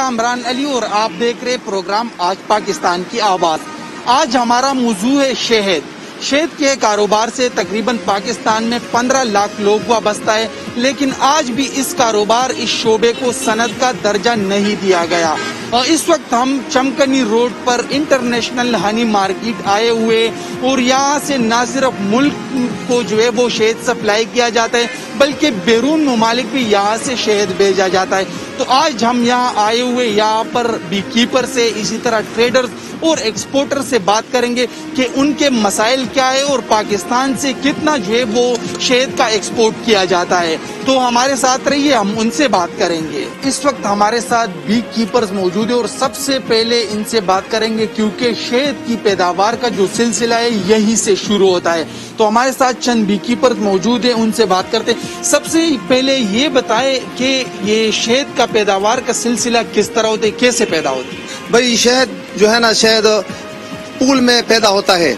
कामरान अली और आप देख रहे प्रोग्राम आज पाकिस्तान की आवाज़। आज हमारा मौजू है शहद। शहद के कारोबार से तकरीबन पाकिस्तान में 15 लाख लोग वाबस्ता है, लेकिन आज भी इस कारोबार, इस शोबे को सनद का दर्जा नहीं दिया गया। और इस वक्त हम चमकनी रोड पर इंटरनेशनल हनी मार्केट आए हुए और यहाँ से न सिर्फ मुल्क को जो है वो शहद सप्लाई किया जाता है, बल्कि बैरून ममालिक भी यहाँ से शहद भेजा जाता है। तो आज हम यहाँ आए हुए यहाँ पर बी कीपर से, इसी तरह ट्रेडर्स और एक्सपोर्टर से बात करेंगे कि उनके मसाइल क्या है और पाकिस्तान से कितना जो है वो शहद का एक्सपोर्ट किया जाता है। तो हमारे साथ रहिए, हम उनसे बात करेंगे। इस वक्त हमारे साथ बी कीपर्स मौजूद है और सबसे पहले इनसे बात करेंगे क्योंकि शहद की पैदावार का जो सिलसिला है यहीं से शुरू होता है। तो हमारे साथ चंद बी कीपर्स मौजूद है, उनसे बात करते हैं। सबसे पहले ये बताएं कि ये शहद का पैदावार का सिलसिला किस तरह होता है, कैसे पैदा होती है? भाई शहद जो है ना, शहद पूल में पैदा होता है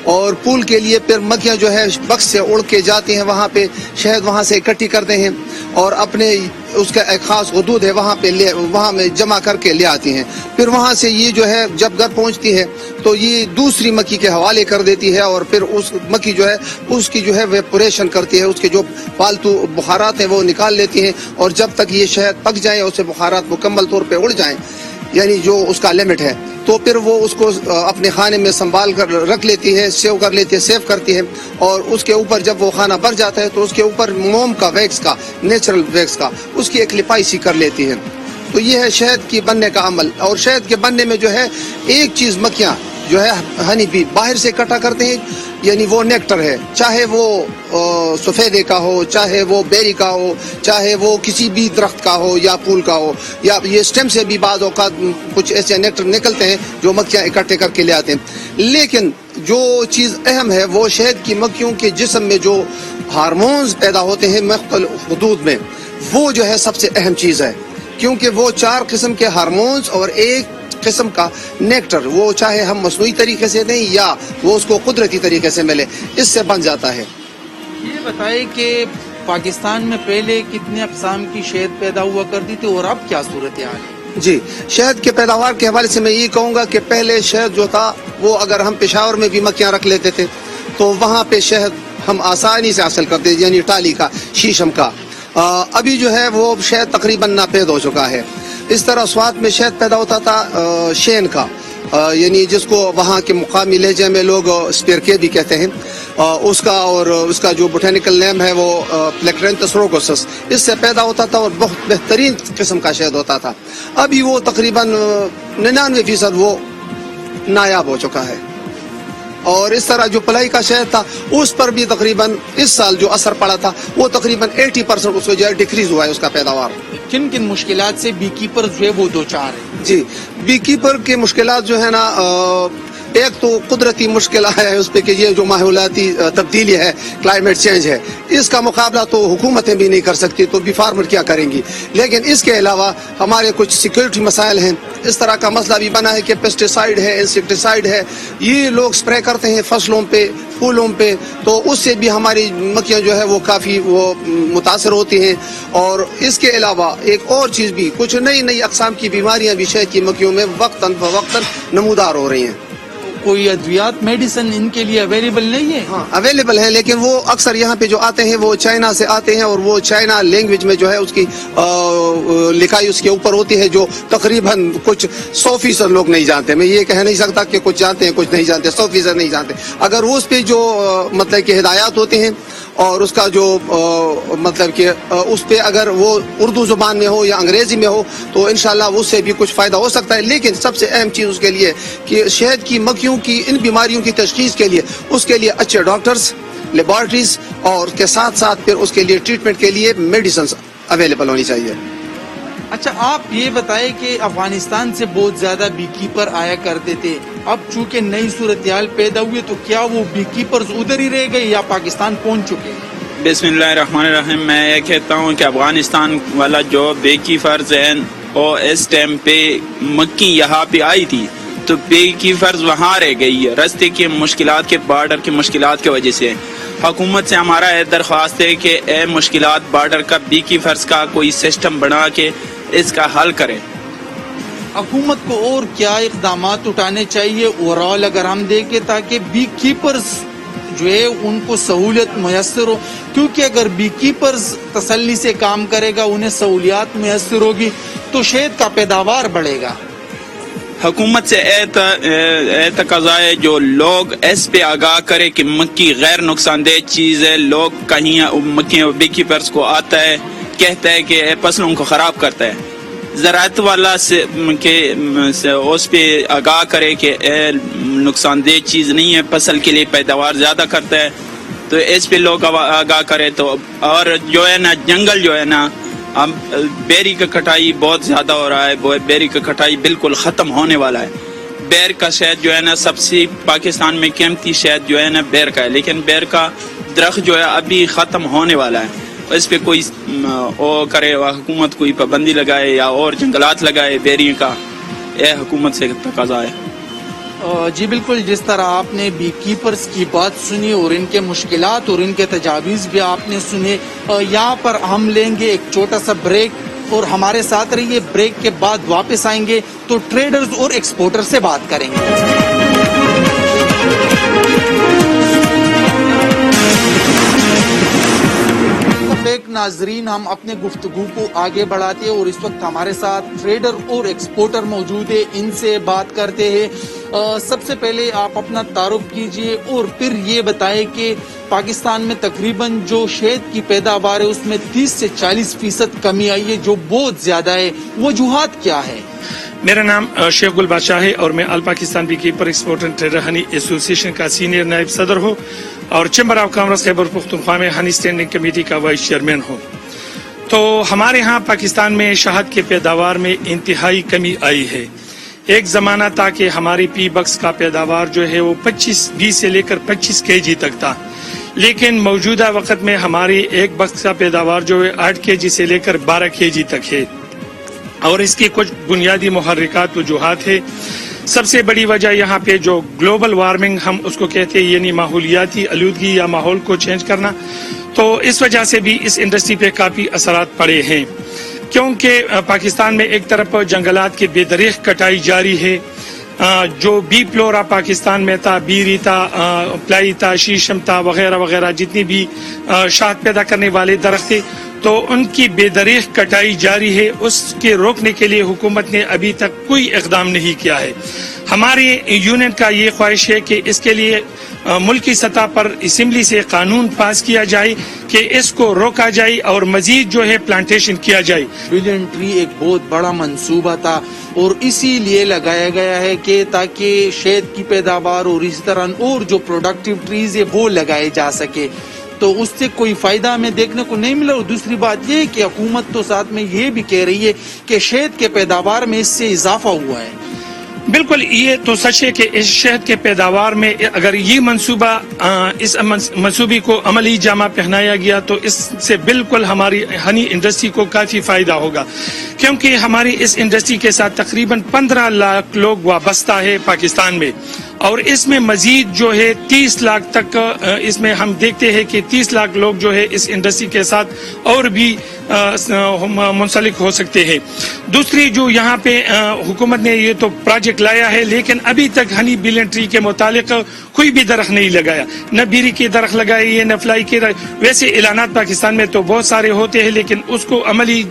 और पूल के लिए फिर मक्खियाँ जो है बक्स से उड़ के जाती हैं, वहाँ पे शहद वहाँ से इकट्ठी करते हैं और अपने उसका एक खास हदूद है वहाँ में जमा करके ले आती हैं। फिर वहाँ से ये जो है जब घर पहुँचती है तो ये दूसरी मक्खी के हवाले कर देती है और फिर उस मक्खी जो है उसकी जो है वेपोरेशन करती है, उसके जो फालतू बुखारात हैं वो निकाल लेती हैं और जब तक ये शहद पक जाए, उससे बुखारात मुकम्मल तौर पे उड़ जाएं, यानी जो उसका लिमिट है, तो फिर वो उसको अपने खाने में संभाल कर रख लेती है, सेव करती है और उसके ऊपर जब वो खाना भर जाता है तो उसके ऊपर मोम का वैक्स का, नेचुरल वैक्स का, उसकी एक लिपाई सी कर लेती है। तो ये है शहद की बनने का अमल। और शहद के बनने में जो है एक चीज़ मक्खियाँ जो है हनी बी बाहर से इकट्ठा करते हैं, यानी वो नेक्टर है, चाहे वो सफ़ेदे का हो, चाहे वो बेरी का हो, चाहे वो किसी भी दरख्त का हो या फूल का हो, या ये स्टेम से भी बाज़ औक़ात कुछ ऐसे नेक्टर निकलते हैं जो मक्खियाँ इकट्ठे करके ले आते हैं। लेकिन जो चीज़ अहम है वो शहद की मक्खियों के जिस्म में जो हार्मोन्स पैदा होते हैं मुख्तलिफ हदूद में, वो जो है सबसे अहम चीज़ है, क्योंकि वो 4 किस्म के हार्मोन्स और एक किस्म का नेक्टर, वो चाहे हम मसनूई तरीके से दें या वो उसको कुदरती तरीके से मिले, इससे बन जाता है। ये बताइए कि पाकिस्तान में पहले कितने अक़साम की शहद पैदा हुआ करती थी और अब क्या सूरत हाल है? जी, शहद के पैदावार के हवाले से मैं ये कहूँगा कि पहले शहद जो था वो अगर हम पेशावर में भी मक्खियाँ रख लेते थे तो वहाँ पे शहद हम आसानी से हासिल करते थे, यानी टाली का, शीशम का। अभी जो है वो शहद तकरीबन नापैद हो चुका है। इस तरह स्वात में शहद पैदा होता था शेन का, यानी जिसको वहाँ के मुकामी लहजे में लोग स्पेरके भी कहते हैं, उसका, और उसका जो बोटेनिकल नेम है वो प्लेक्रेंथस रोगोसस, इससे पैदा होता था और बहुत बेहतरीन किस्म का शहद होता था। अभी वो तकरीबन 99% वो नायाब हो चुका है। और इस तरह जो पलाई का शहद था उस पर भी तकरीबन इस साल जो असर पड़ा था वो तकरीबन 80% उसको जो है डिक्रीज हुआ है उसका पैदावार। किन किन मुश्किलात से बी कीपर जो है वो दो चार है? जी, बी कीपर के मुश्किलात जो है ना, एक तो कुदरती मुश्किल है उस पर कि ये जो माहौलाती तब्दीली है, क्लाइमेट चेंज है, इसका मुकाबला तो हुकूमतें भी नहीं कर सकती, तो बी फार्मर क्या करेंगी। लेकिन इसके अलावा हमारे कुछ सिक्योरिटी मसाइल हैं। इस तरह का मसला भी बना है कि पेस्टिसाइड है, इंसेक्टिसाइड है, ये लोग स्प्रे करते हैं फसलों पे, फूलों पे, तो उससे भी हमारी मक्खियाँ जो है वो काफ़ी वो मुतासर होती हैं। और इसके अलावा एक और चीज़ भी, कुछ नई नई अक़साम की बीमारियाँ भी शहद की मक्खियों में वक्तन फ़वक्तन नमूदार हो रही हैं। कोई अद्वियात मेडिसिन इनके लिए अवेलेबल नहीं है? हाँ, अवेलेबल है, लेकिन वो अक्सर यहाँ पे जो आते हैं वो चाइना से आते हैं और वो चाइना लैंग्वेज में जो है उसकी लिखाई उसके ऊपर होती है जो तकरीबन कुछ 100% लोग नहीं जानते। मैं ये कह नहीं सकता कि कुछ जानते हैं कुछ नहीं जानते, 100% नहीं जानते। अगर वो उस पर जो मतलब कि हिदायत होती हैं और उसका जो मतलब कि उस पर अगर वो उर्दू ज़ुबान में हो या अंग्रेज़ी में हो तो इंशाल्लाह उससे भी कुछ फ़ायदा हो सकता है। लेकिन सबसे अहम चीज़ उसके लिए कि शहद की मक्खियों की इन बीमारियों की तशख़ीस के लिए उसके लिए अच्छे डॉक्टर्स, लेबॉर्ट्रीज और के साथ साथ फिर उसके लिए ट्रीटमेंट के लिए मेडिसिन अवेलेबल होनी चाहिए। अच्छा, आप ये बताएं कि अफगानिस्तान से बहुत ज्यादा बी कीपर आया करते थे, अब चूंकि नई सूरत हाल पैदा हुई तो क्या वो बी कीपर्स उधर ही रह गए या पाकिस्तान पहुंच चुके? बिस्मिल्लाहिर्रहमानिर्रहीम। मैं ये कहता हूँ कि अफगानिस्तान वाला जो बी कीपर्स हैं और इस टाइम पे मक्की यहाँ पे आई थी तो बी कीपर्स वहाँ रह गई है, रास्ते की मुश्किलात के, बॉर्डर की मुश्किलात की वजह से। हुकूमत से हमारा दरख्वास्त है कि मुश्किलात बॉर्डर का, बी कीपर्स का कोई सिस्टम बना के इसका हल करें। हुकूमत को और क्या इकदामात उठाने चाहिए ओवरऑल अगर हम देखें ताकि बी कीपर्स जो है उनको सहूलियत मैसर हो, क्योंकि अगर बी कीपर्स तसल्ली से काम करेगा, उन्हें सहूलियात मैसर होगी तो शहद का पैदावार बढ़ेगा। हुकूमत से तकाजा है जो लोग इस पे आगाह करे कि मक्खी गैर नुकसानदेह चीज़ है। लोग कहीं मक्खी बी कीपर्स को आता है, कहता है कि फसलों को ख़राब करता है, ज़राअत वाला से उस पे आगाह करे कि नुकसानदेह चीज़ नहीं है, फसल के लिए पैदावार ज़्यादा करता है, तो इस पे लोग आगाह करे। तो और जो है ना जंगल जो है ना, अब बेरी का कटाई बहुत ज़्यादा हो रहा है, बेरी का कटाई बिल्कुल ख़त्म होने वाला है। बेर का शहद जो है ना, सबसे पाकिस्तान में कीमती शहद जो है ना बेर का है, लेकिन बेर का दरख्त जो है अभी ख़त्म होने वाला है। इस पे कोई करे, हुकूमत कोई पाबंदी लगाए या और जंगलात लगाए बेरी का, यह हुकूमत से तकाजा है। जी बिल्कुल, जिस तरह आपने बी कीपर्स की बात सुनी और इनके मुश्किलात और इनके तजावीज़ भी आपने सुने, यहाँ पर हम लेंगे एक छोटा सा ब्रेक और हमारे साथ रहिए। ब्रेक के बाद वापस आएंगे तो ट्रेडर्स और एक्सपोर्टर से बात करेंगे। एक नाजरीन, हम अपने गुफ्तगू को आगे बढ़ाते हैं और इस वक्त हमारे साथ ट्रेडर और एक्सपोर्टर मौजूद है, इनसे बात करते हैं। सबसे पहले आप अपना तारुफ कीजिए और फिर ये बताएं कि पाकिस्तान में तकरीबन जो शहद की पैदावार है उसमें 30 से 40% कमी आई है, जो बहुत ज्यादा है, वजूहात क्या है? मेरा नाम शेख गुल बादशाह है और मैं all Pakistan bee keeper exporter and trader honey association का सीनियर नायब सदर हूँ और chamber of commerce Khyber Pakhtunkhwa में हनी स्टैंडिंग कमेटी का वाइस चेयरमैन हूँ। तो हमारे यहाँ पाकिस्तान में शहद के पैदावार में इंतहाई कमी आई है। एक ज़माना था कि हमारी पी बक्स का पैदावार जो है वो 20 से लेकर 25 kg तक था, लेकिन मौजूदा वक्त में हमारी एक बक्स का पैदावार जो है 8 kg से लेकर 12 kg तक है और इसकी कुछ बुनियादी मुहर्रिकात वजूहात है। सबसे बड़ी वजह यहाँ पे जो ग्लोबल वार्मिंग हम उसको कहते हैं, यानी माहौलियाती आलूदगी या माहौल को चेंज करना, तो इस वजह से भी इस इंडस्ट्री पे काफ़ी असरात पड़े हैं, क्योंकि पाकिस्तान में एक तरफ जंगलात की बेदरीख कटाई जारी है। जो बी फ्लोरा पाकिस्तान में था, बीरी था, प्लाई था, शीशम था, वगैरह वगैरह, जितनी भी शहद पैदा करने वाले दरख्त थे, तो उनकी बेदरीख कटाई जारी है। उसके रोकने के लिए हुकूमत ने अभी तक कोई इक़दाम नहीं किया है। हमारे यूनियन का ये ख्वाहिश है कि इसके लिए मुल्की सतह पर असम्बली से कानून पास किया जाए कि इसको रोका जाए और मजीद जो है प्लांटेशन किया जाए। बिलियन ट्री एक बहुत बड़ा मंसूबा था और इसीलिए लगाया गया है कि ताकि शहद की पैदावार और इस तरह और जो प्रोडक्टिव ट्रीज है वो लगाए जा सके, तो उससे कोई फायदा हमें देखने को नहीं मिला। और दूसरी बात ये कि हुकूमत तो साथ में ये भी कह रही है कि शहद के पैदावार में इससे इजाफा हुआ है। बिल्कुल, ये तो सच है कि इस शहद के पैदावार में अगर ये मंसूबा इस मंसूबे को अमली जामा पहनाया गया तो इससे बिल्कुल हमारी हनी इंडस्ट्री को काफ़ी फ़ायदा होगा, क्योंकि हमारी इस इंडस्ट्री के साथ तकरीबन 15 लाख लोग वाबस्ता है पाकिस्तान में, और इसमें मजीद जो है 30 लाख तक इसमें हम देखते हैं कि 30 लाख लोग जो है इस इंडस्ट्री के साथ और भी मुंसलिक हो सकते हैं। दूसरी जो यहाँ पे हुकूमत ने ये तो प्रोजेक्ट लाया है, लेकिन अभी तक हनी बिलियन ट्री के मुतालिक कोई भी दरख्त नहीं लगाया, न बीरी की दरख्त लगाई है, न फ्लाई की। वैसे ऐलानात पाकिस्तान में तो बहुत सारे होते हैं, लेकिन उसको अमली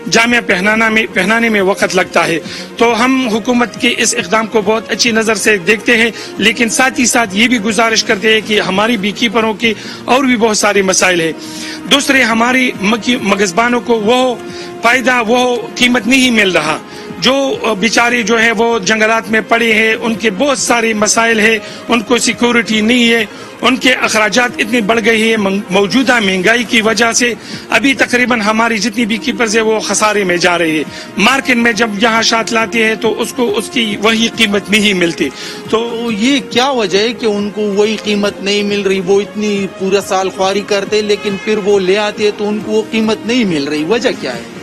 जामे पहनाने में वक्त लगता है। तो हम हुकूमत के इस इक़दाम को बहुत अच्छी नज़र से देखते हैं, लेकिन साथ ही साथ ये भी गुजारिश करते हैं कि हमारी बी कीपरों की और भी बहुत सारे मसाइल हैं। दूसरे, हमारी मगज़बानों को वो फायदा, वो कीमत नहीं मिल रहा। जो बेचारे जो है वो जंगलात में पड़े हैं, उनके बहुत सारे मसाइल हैं, उनको सिक्योरिटी नहीं है, उनके अखराजात इतने बढ़ गए हैं मौजूदा महंगाई की वजह से। अभी तकरीबन हमारी जितनी भी कीपर्स है वो खसारे में जा रही है। मार्केट में जब यहाँ शहद लाते हैं तो उसको उसकी वही कीमत नहीं मिलती। तो ये क्या वजह है कि उनको वही कीमत नहीं मिल रही? वो इतनी पूरा साल ख्वारी करते लेकिन फिर वो ले आते हैं तो उनको वो कीमत नहीं मिल रही, वजह क्या है?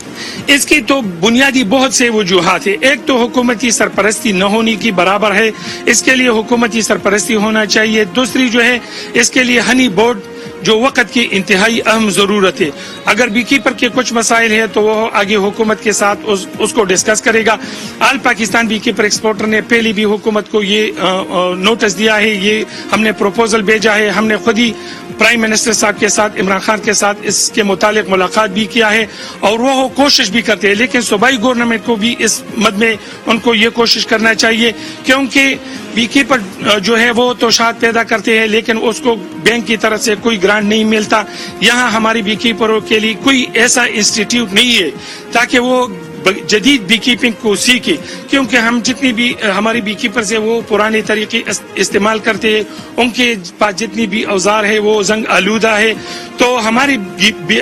इसकी तो बुनियादी बहुत से वजूहात है। एक तो हुकूमती सरपरस्ती न होने की बराबर है, इसके लिए हुकूमती सरपरस्ती होना चाहिए। दूसरी जो है, इसके लिए हनी बोर्ड جو وقت کی انتہائی اہم ضرورت ہے. اگر بی کیپر کے کچھ مسائل ہیں تو وہ آگے حکومت کے ساتھ اس کو ڈسکس کرے گا. آل پاکستان بی کیپر ایکسپورٹر نے پہلے بھی حکومت کو یہ نوٹس دیا ہے, یہ ہم نے پروپوزل بھیجا ہے, ہم نے خود ہی پرائم منسٹر صاحب کے ساتھ, عمران خان کے ساتھ اس کے متعلق ملاقات بھی کیا ہے, اور وہ کوشش بھی کرتے ہیں. لیکن صوبائی گورنمنٹ کو بھی اس مد میں ان کو یہ کوشش کرنا چاہیے, کیونکہ بی کیپر جو ہے وہ تو شہد پیدا کرتے ہیں لیکن اس کو بینک کی طرف سے کوئی گرانٹ نہیں ملتا. یہاں ہماری بی کیپروں کے لیے کوئی ایسا انسٹیٹیوٹ نہیں ہے تاکہ وہ جدید بی کیپنگ کو سیکھے, کیونکہ ہم جتنی بھی ہماری بی کیپرز ہیں وہ پرانے طریقے استعمال کرتے ہیں, ان کے پاس جتنی بھی اوزار ہے وہ زنگ آلودہ ہے. تو ہماری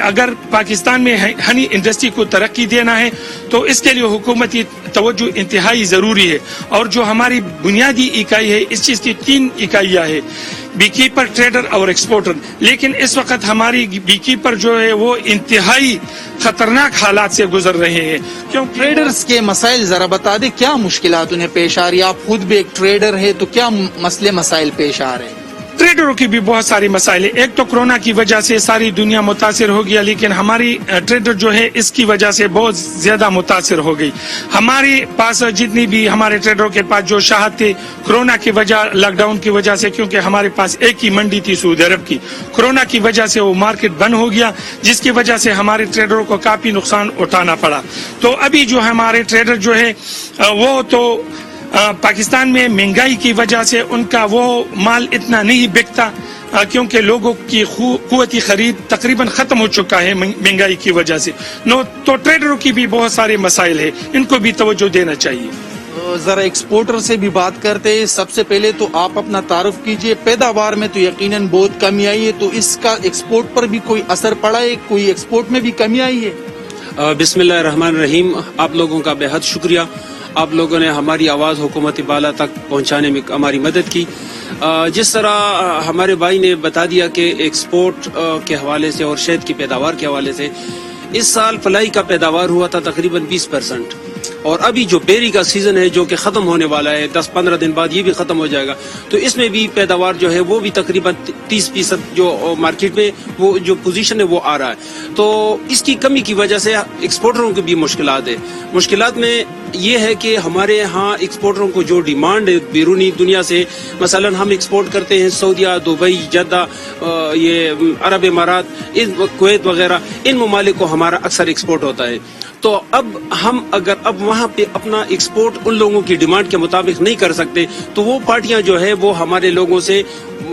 اگر پاکستان میں ہنی انڈسٹری کو ترقی دینا ہے تو اس کے لیے حکومتی توجہ انتہائی ضروری ہے. اور جو ہماری بنیادی اکائی ہے اس چیز کی 3 اکائیاں ہیں, بی کیپر, ٹریڈر اور ایکسپورٹر. لیکن اس وقت ہماری بی کیپر جو ہے وہ انتہائی خطرناک حالات سے گزر رہے ہیں. کیوں ٹریڈرز کے مسائل ذرا بتا دیں, کیا مشکلات انہیں پیش آ رہی ہے؟ آپ خود بھی ایک ٹریڈر ہے تو کیا مسائل پیش آ رہے ہیں؟ ٹریڈروں کی بھی بہت ساری مسائل ہیں. ایک تو کورونا کی وجہ سے ساری دنیا متاثر ہو گیا, لیکن ہماری ٹریڈر جو ہے اس کی وجہ سے بہت زیادہ متاثر ہو گئی. ہمارے پاس جتنی بھی ہمارے ٹریڈروں کے پاس جو شہد تھے کورونا کی وجہ, لاک ڈاؤن کی وجہ سے, کیونکہ ہمارے پاس ایک ہی منڈی تھی سعودی عرب کی, کورونا کی وجہ سے وہ مارکیٹ بند ہو گیا, جس کی وجہ سے ہمارے ٹریڈروں کو کافی نقصان اٹھانا پڑا. تو ابھی جو ہمارے ٹریڈر جو ہے وہ تو پاکستان میں مہنگائی کی وجہ سے ان کا وہ مال اتنا نہیں بکتا, کیونکہ لوگوں کی قوتی خرید تقریباً ختم ہو چکا ہے مہنگائی کی وجہ سے. تو ٹریڈروں کی بھی بہت سارے مسائل ہیں, ان کو بھی توجہ دینا چاہیے. ذرا ایکسپورٹر سے بھی بات کرتے ہیں. سب سے پہلے تو آپ اپنا تعارف کیجئے. پیداوار میں تو یقیناً بہت کمی آئی ہے, تو اس کا ایکسپورٹ پر بھی کوئی اثر پڑا ہے؟ کوئی ایکسپورٹ میں بھی کمی آئی ہے؟ بسم اللہ الرحمن الرحیم. آپ لوگوں کا بے حد شکریہ. آپ لوگوں نے ہماری آواز حکومت بالا تک پہنچانے میں ہماری مدد کی. جس طرح ہمارے بھائی نے بتا دیا کہ ایکسپورٹ کے حوالے سے اور شہد کی پیداوار کے حوالے سے اس سال فلائی کا پیداوار ہوا تھا تقریباً 20%, اور ابھی جو بیری کا سیزن ہے جو کہ ختم ہونے والا ہے, 10-15 دن بعد یہ بھی ختم ہو جائے گا, تو اس میں بھی پیداوار جو ہے وہ بھی تقریباً 30% جو مارکیٹ میں وہ جو پوزیشن ہے وہ آ رہا ہے. تو اس کی کمی کی وجہ سے ایکسپورٹروں کو بھی مشکلات ہے. مشکلات میں یہ ہے کہ ہمارے ہاں ایکسپورٹروں کو جو ڈیمانڈ ہے بیرونی دنیا سے, مثلا ہم ایکسپورٹ کرتے ہیں سعودیہ, دبئی, جدہ, یہ عرب امارات, کویت وغیرہ, ان ممالک کو ہمارا اکثر ایکسپورٹ ہوتا ہے. تو اب ہم اگر اب وہاں پہ اپنا ایکسپورٹ ان لوگوں کی ڈیمانڈ کے مطابق نہیں کر سکتے تو وہ پارٹیاں جو ہے وہ ہمارے لوگوں سے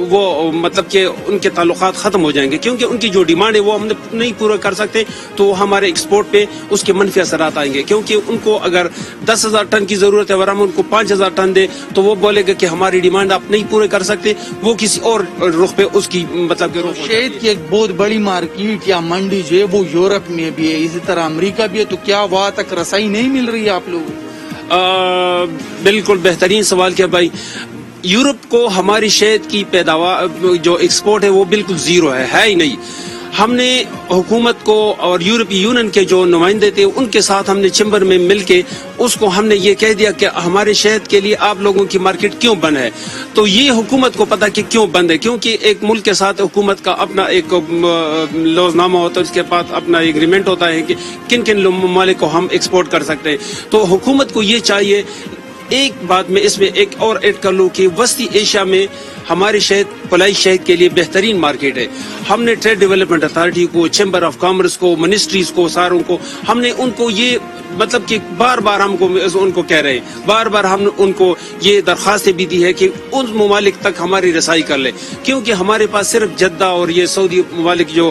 وہ مطلب کہ ان کے تعلقات ختم ہو جائیں گے, کیونکہ ان کی جو ڈیمانڈ ہے وہ ہم نہیں پورا کر سکتے تو ہمارے ایکسپورٹ پہ اس کے منفی اثرات آئیں گے. کیونکہ ان کو اگر 10,000 ٹن کی ضرورت ہے اور ہم ان کو 5,000 ٹن دیں تو وہ بولے گا کہ ہماری ڈیمانڈ آپ نہیں پورے کر سکتے, وہ کسی اور رخ پہ اس کی مطلب کہ شہد کی ایک بہت بڑی مارکیٹ یا منڈی جو ہے وہ یورپ میں بھی ہے, اسی طرح امریکہ بھی ہے, تو کیا وہاں تک رسائی نہیں مل رہی ہے آپ لوگوں کو؟ بالکل بہترین سوال کیا بھائی. یورپ کو ہماری شہد کی پیداوار جو ایکسپورٹ ہے وہ بالکل زیرو ہے ہی نہیں. ہم نے حکومت کو اور یورپی یونین کے جو نمائندے تھے ان کے ساتھ ہم نے چیمبر میں مل کے اس کو ہم نے یہ کہہ دیا کہ ہمارے شہد کے لیے آپ لوگوں کی مارکیٹ کیوں بند ہے. تو یہ حکومت کو پتا کہ کیوں بند ہے, کیونکہ ایک ملک کے ساتھ حکومت کا اپنا ایک لوز نامہ ہوتا ہے, اس کے بعد اپنا ایگریمنٹ ہوتا ہے کہ کن کن ممالک کو ہم ایکسپورٹ کر سکتے ہیں. تو حکومت کو یہ چاہیے, ایک بات میں اس میں ایک اور ایڈ کر لوں کہ وسطی ایشیا میں ہماری شہد فلائی شہد کے لیے بہترین مارکیٹ ہے. ہم نے ٹریڈ ڈیولپمنٹ اتھارٹی کو, چیمبر آف کامرس کو, منسٹریز کو, ساروں کو ہم نے ان کو یہ مطلب کہ بار بار ہم کو ان کو کہہ رہے ہیں, بار بار ہم ان کو یہ درخواستیں بھی دی ہے کہ ان ممالک تک ہماری رسائی کر لے, کیونکہ ہمارے پاس صرف جدہ اور یہ سعودی ممالک جو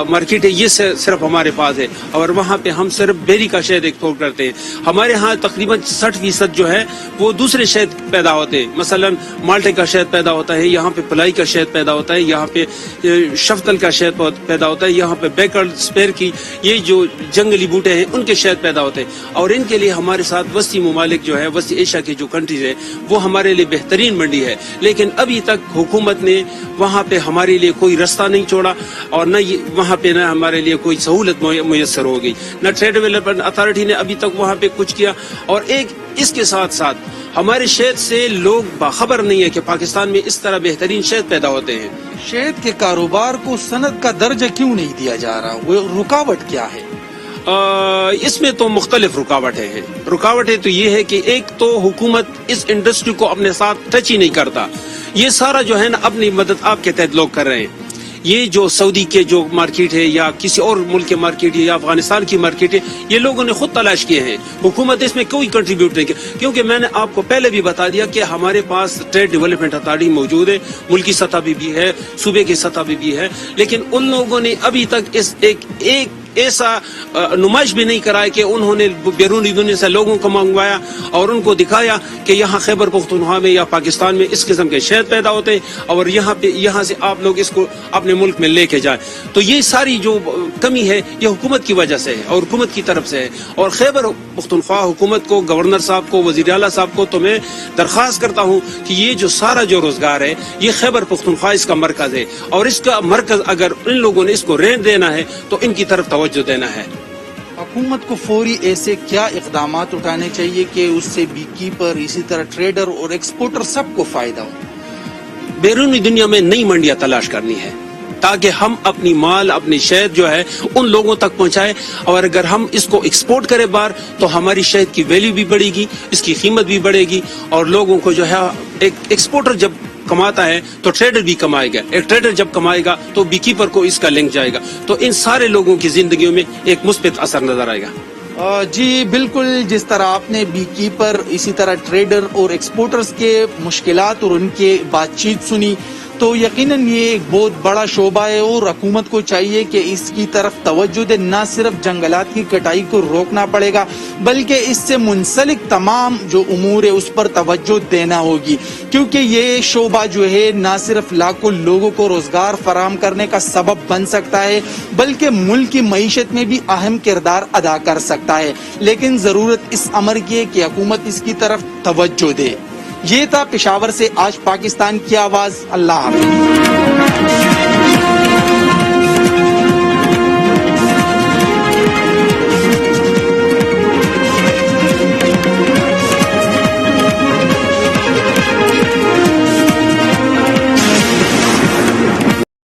مارکیٹ ہے یہ صرف ہمارے پاس ہے, اور وہاں پہ ہم صرف بیری کا شہد ایکسپورٹ کرتے ہیں. ہمارے ہاں تقریباً 60% جو ہے وہ دوسرے شہد پیدا ہوتے ہیں, مثلا مالٹے کا شہد پیدا ہوتا ہے, یہاں پہ پلائی کا شہد پیدا ہوتا ہے, یہاں پہ شفتل کا شہد پیدا ہوتا ہے, یہاں پہ بیکر, اسپیر کی یہ جو جنگلی بوٹے ہیں ان کے شہد پیدا ہوتے ہیں. ہوتے ہیں، اور ان کے لیے ہمارے ساتھ وسطی ممالک جو ہے، وسطی ایشیا کے جو کنٹریز ہے، وہ ہمارے لیے بہترین منڈی ہے، لیکن ابھی تک حکومت نے وہاں پہ ہمارے لیے کوئی رستہ نہیں چھوڑا، اور نہ وہاں پہ نہ ہمارے لیے کوئی سہولت میسر ہو گئی، نہ ٹریڈ ڈیولپمنٹ اتھارٹی نے ابھی تک وہاں پہ کچھ کیا، اور ایک اس کے ساتھ ساتھ ہمارے شہد سے لوگ باخبر نہیں ہے کہ پاکستان میں اس طرح بہترین شہد پیدا ہوتے ہیں۔ شہد کے کاروبار کو صنعت کا درجہ کیوں نہیں دیا جا رہا؟ وہ رکاوٹ کیا ہے؟ اس میں تو مختلف رکاوٹیں ہیں۔ رکاوٹیں تو یہ ہے کہ ایک تو حکومت اس انڈسٹری کو اپنے ساتھ ٹچ ہی نہیں کرتا، یہ سارا جو ہے نا اپنی مدد آپ کے تحت لوگ کر رہے ہیں۔ یہ جو سعودی کے جو مارکیٹ ہے یا کسی اور ملک کے مارکیٹ ہے یا افغانستان کی مارکیٹ ہے، یہ لوگوں نے خود تلاش کیے ہیں، حکومت اس میں کوئی کنٹریبیوٹ نہیں کیا، کیونکہ میں نے آپ کو پہلے بھی بتا دیا کہ ہمارے پاس ٹریڈ ڈیولپمنٹ اتھارٹی موجود ہے، ملکی سطح پہ بھی ہے، صوبے کی سطح پہ بھی ہے، لیکن ان لوگوں نے ابھی تک اس ایک ایسا نمائش بھی نہیں کرایا کہ انہوں نے بیرونی دنیا سے لوگوں کو منگوایا اور ان کو دکھایا کہ یہاں خیبر پختونخوا میں یا پاکستان میں اس قسم کے شہد پیدا ہوتے ہیں اور یہاں سے آپ لوگ اس کو اپنے ملک میں لے کے جائیں۔ تو یہ ساری جو کمی ہے یہ حکومت کی وجہ سے ہے اور حکومت کی طرف سے ہے، اور خیبر پختونخوا حکومت کو، گورنر صاحب کو، وزیر اعلیٰ صاحب کو تو میں درخواست کرتا ہوں کہ یہ جو سارا جو روزگار ہے یہ خیبر پختونخوا اس کا مرکز ہے، اور اس کا مرکز اگر ان لوگوں نے اس کو رینٹ دینا ہے تو ان کی طرف توجہ دینا ہے۔ حکومت کو فوری ایسے کیا اقدامات اٹھانے چاہیے کہ اس سے بی کیپر، اسی طرح ٹریڈر اور ایکسپورٹر سب کو فائدہ ہو؟ بیرونی دنیا میں نئی منڈیاں تلاش کرنی ہے تاکہ ہم اپنی مال، اپنی شہد جو ہے ان لوگوں تک پہنچائے، اور اگر ہم اس کو ایکسپورٹ کریں باہر تو ہماری شہد کی ویلیو بھی بڑھے گی، اس کی قیمت بھی بڑھے گی، اور لوگوں کو جو ہے ایک ایکسپورٹر جب کماتا ہے تو ٹریڈر بھی کمائے گا، ایک ٹریڈر جب کمائے گا تو بی کیپر کو اس کا لنک جائے گا، تو ان سارے لوگوں کی زندگیوں میں ایک مثبت اثر نظر آئے گا۔ جی بالکل، جس طرح آپ نے بی کیپر، اسی طرح ٹریڈر اور ایکسپورٹرز کے مشکلات اور ان کے بات چیت سنی، تو یقیناً یہ ایک بہت بڑا شعبہ ہے اور حکومت کو چاہیے کہ اس کی طرف توجہ دے، نہ صرف جنگلات کی کٹائی کو روکنا پڑے گا بلکہ اس سے منسلک تمام جو امور ہے اس پر توجہ دینا ہوگی، کیونکہ یہ شعبہ جو ہے نہ صرف لاکھوں لوگوں کو روزگار فراہم کرنے کا سبب بن سکتا ہے بلکہ ملک کی معیشت میں بھی اہم کردار ادا کر سکتا ہے، لیکن ضرورت اس امر کی ہے کہ حکومت اس کی طرف توجہ دے۔ یہ تھا پشاور سے آج پاکستان کی آواز۔ اللہ حافظ۔